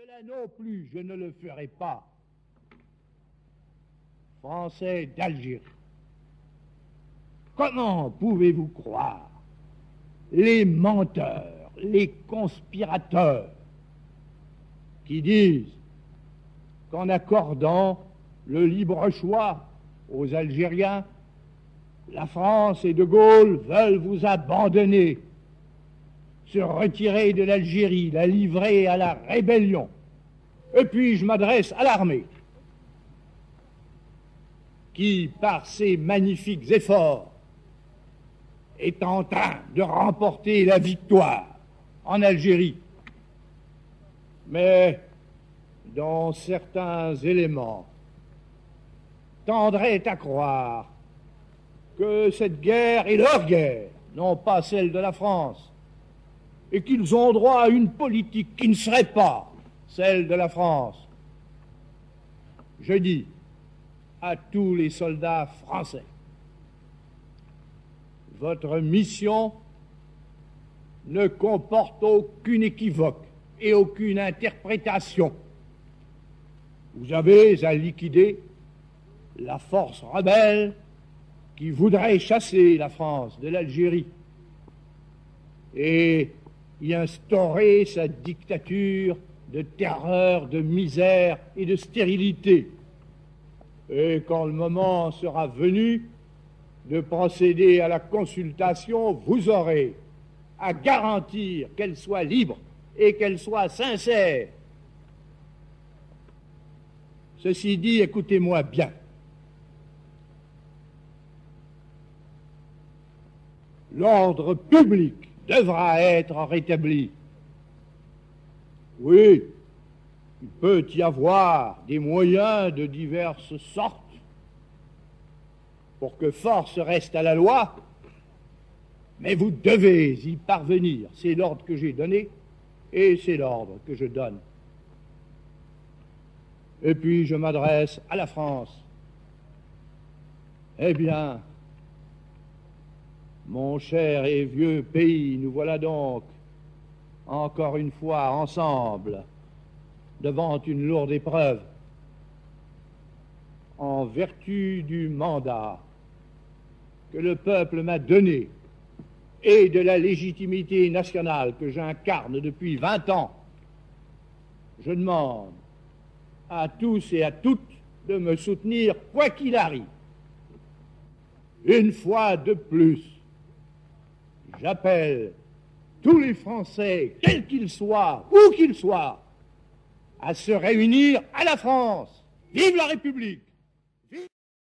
Cela non plus, je ne le ferai pas. Français d'Algérie, comment pouvez-vous croire les menteurs, les conspirateurs qui disent qu'en accordant le libre choix aux Algériens, la France et De Gaulle veulent vous abandonner, se retirer de l'Algérie, la livrer à la rébellion. Et puis je m'adresse à l'armée, qui, par ses magnifiques efforts, est en train de remporter la victoire en Algérie, mais dont certains éléments tendraient à croire que cette guerre est leur guerre, non pas celle de la France, et qu'ils ont droit à une politique qui ne serait pas celle de la France. Je dis à tous les soldats français, votre mission ne comporte aucune équivoque et aucune interprétation. Vous avez à liquider la force rebelle qui voudrait chasser la France de l'Algérie et y instaurer sa dictature de terreur, de misère et de stérilité. Et quand le moment sera venu de procéder à la consultation, vous aurez à garantir qu'elle soit libre et qu'elle soit sincère. Ceci dit, écoutez-moi bien. L'ordre public devra être rétabli. Oui, il peut y avoir des moyens de diverses sortes pour que force reste à la loi, mais vous devez y parvenir. C'est l'ordre que j'ai donné et c'est l'ordre que je donne. Et puis je m'adresse à la France. Eh bien, mon cher et vieux pays, nous voilà donc encore une fois ensemble devant une lourde épreuve. En vertu du mandat que le peuple m'a donné et de la légitimité nationale que j'incarne depuis 20 ans, je demande à tous et à toutes de me soutenir quoi qu'il arrive. Une fois de plus, j'appelle tous les Français, quels qu'ils soient, où qu'ils soient, à se réunir à la France. Vive la République!